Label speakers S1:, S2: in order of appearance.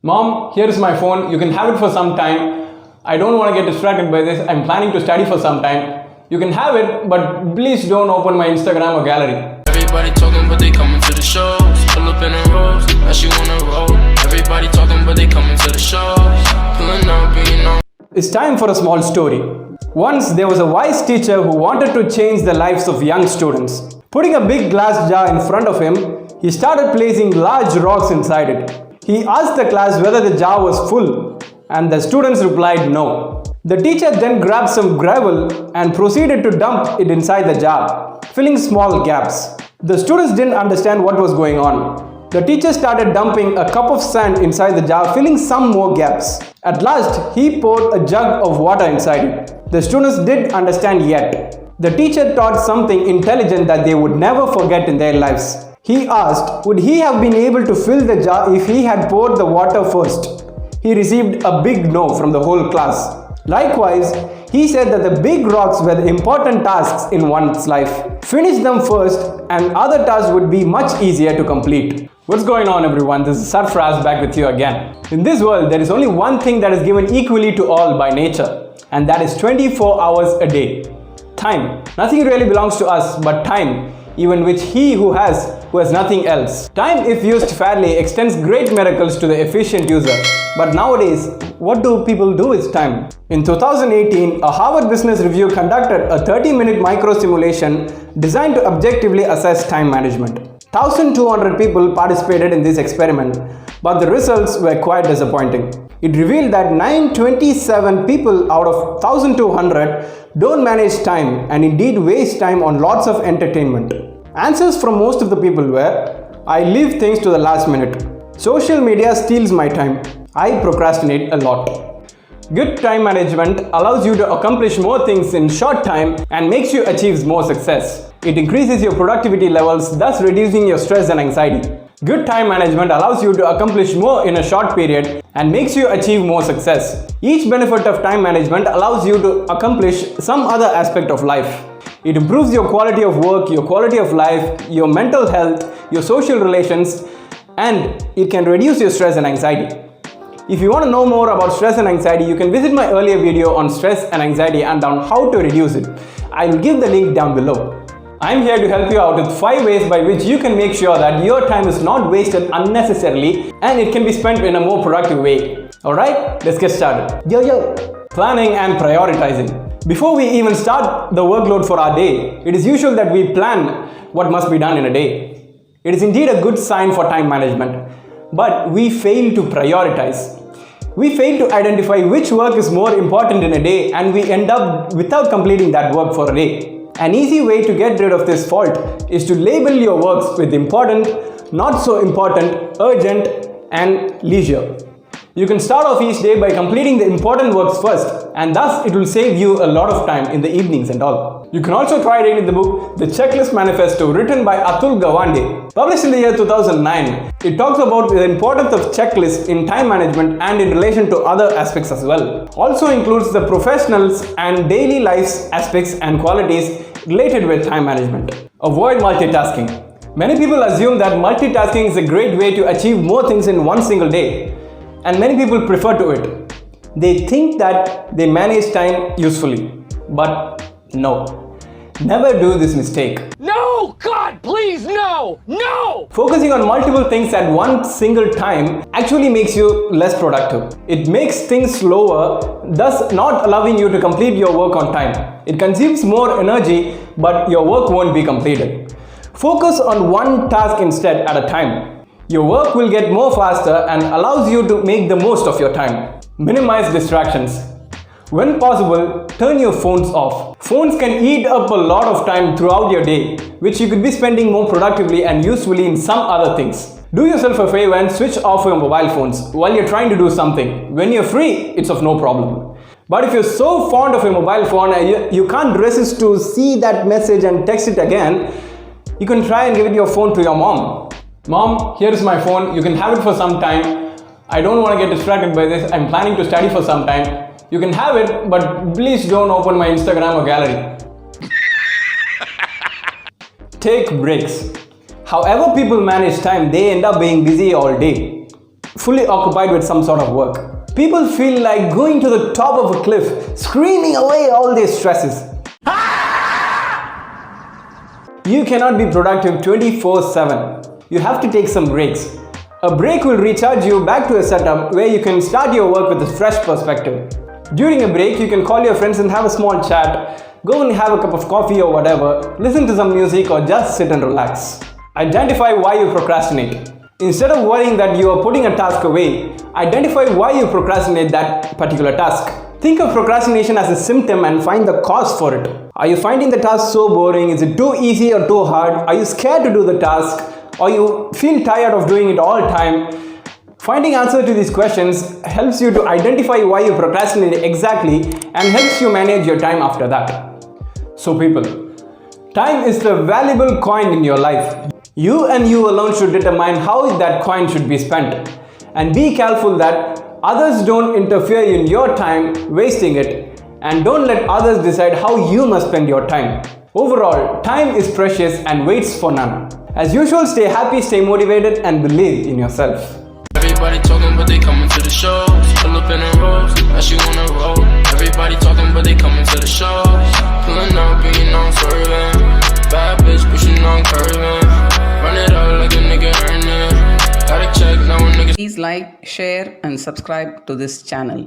S1: Mom, here's my phone. You can have it for some time. I don't want to get distracted by this. I'm planning to study for some time. You can have it, but please don't open my Instagram or gallery.
S2: Everybody talking, but they coming to the shows. Pull up in the rows, now she wanna roll. Everybody talking, but they coming to the shows. Pulling up, being on.
S1: It's time for a small story. Once there was a wise teacher who wanted to change the lives of young students. Putting a big glass jar in front of him, he started placing large rocks inside it. He asked the class whether the jar was full, and the students replied no. The teacher then grabbed some gravel and proceeded to dump it inside the jar, filling small gaps. The students didn't understand what was going on. The teacher started dumping a cup of sand inside the jar, filling some more gaps. At last, he poured a jug of water inside it. The students didn't understand yet. The teacher taught something intelligent that they would never forget in their lives. He asked, would he have been able to fill the jar if he had poured the water first? He received a big no from the whole class. Likewise, he said that the big rocks were the important tasks in one's life. Finish them first and other tasks would be much easier to complete. What's going on, everyone? This is Sarfraz back with you again. In this world, there is only one thing that is given equally to all by nature, and that is 24 hours a day. Time. Nothing really belongs to us but time, even which he who has nothing else. Time, if used fairly, extends great miracles to the efficient user. But nowadays, what do people do with time? In 2018, a Harvard Business Review conducted a 30-minute micro-simulation designed to objectively assess time management. 1,200 people participated in this experiment, but the results were quite disappointing. It revealed that 927 people out of 1,200 don't manage time and indeed waste time on lots of entertainment. Answers from most of the people were, I leave things to the last minute. Social media steals my time. I procrastinate a lot. Good time management allows you to accomplish more things in short time and makes you achieve more success. It increases your productivity levels, thus reducing your stress and anxiety. Good time management allows you to accomplish more in a short period and makes you achieve more success. Each benefit of time management allows you to accomplish some other aspect of life. It improves your quality of work, your quality of life, your mental health, your social relations, and it can reduce your stress and anxiety. If you want to know more about stress and anxiety, you can visit my earlier video on stress and anxiety and on how to reduce it. I will give the link down below. I am here to help you out with 5 ways by which you can make sure that your time is not wasted unnecessarily and it can be spent in a more productive way. Alright, let's get started. Planning and prioritizing. Before we even start the workload for our day, it is usual that we plan what must be done in a day. It is indeed a good sign for time management, but we fail to prioritize. We fail to identify which work is more important in a day and we end up without completing that work for a day. An easy way to get rid of this fault is to label your works with important, not so important, urgent, and leisure. You can start off each day by completing the important works first, and thus it will save you a lot of time in the evenings and all. You can also try reading the book The Checklist Manifesto, written by Atul Gawande. Published in the year 2009, it talks about the importance of checklists in time management and in relation to other aspects as well. Also includes the professionals and daily life aspects and qualities related with time management. Avoid multitasking. Many people assume that multitasking is a great way to achieve more things in one single day. And many people prefer to it. They think that they manage time usefully, but no, never do this mistake.
S3: No! God, please, no! No!
S1: Focusing on multiple things at one single time actually makes you less productive. It makes things slower, thus not allowing you to complete your work on time. It consumes more energy, but your work won't be completed. Focus on one task instead at a time. Your work will get more faster and allows you to make the most of your time. Minimize distractions. When possible, turn your phones off. Phones can eat up a lot of time throughout your day, which you could be spending more productively and usefully in some other things. Do yourself a favor and switch off your mobile phones while you're trying to do something. When you're free, it's of no problem. But if you're so fond of your mobile phone, you can't resist to see that message and text it again, you can try and give your phone to your mom. Mom, here's my phone. You can have it for some time. I don't want to get distracted by this. I'm planning to study for some time. You can have it, but please don't open my Instagram or gallery. Take breaks. However people manage time, they end up being busy all day. fully occupied with some sort of work. People feel like going to the top of a cliff, screaming away all their stresses. You cannot be productive 24/7. You have to take some breaks. A break will recharge you back to a setup where you can start your work with a fresh perspective. During a break, you can call your friends and have a small chat, go and have a cup of coffee or whatever, listen to some music or just sit and relax. Identify why you procrastinate. Instead of worrying that you are putting a task away, identify why you procrastinate that particular task. Think of procrastination as a symptom and find the cause for it. Are you finding the task so boring? Is it too easy or too hard? Are you scared to do the task? Or you feel tired of doing it all the time? Finding answer to these questions helps you to identify why you procrastinate exactly and helps you manage your time after that. So people, time is the valuable coin in your life. You and you alone should determine how that coin should be spent. And be careful that others don't interfere in your time wasting it, and don't let others decide how you must spend your time. Overall, time is precious and waits for none. As usual, stay happy, stay motivated, and believe in yourself.
S2: Everybody talking, but they coming to the shows. Pull up in a rose, now she wanna roll. Everybody talking, but they coming to the shows. Pulling up, being on swerving. Bad bitch pushing on curving. Run it up like a nigga earning. Gotta check now when niggas.
S4: Please like, share and subscribe to this channel.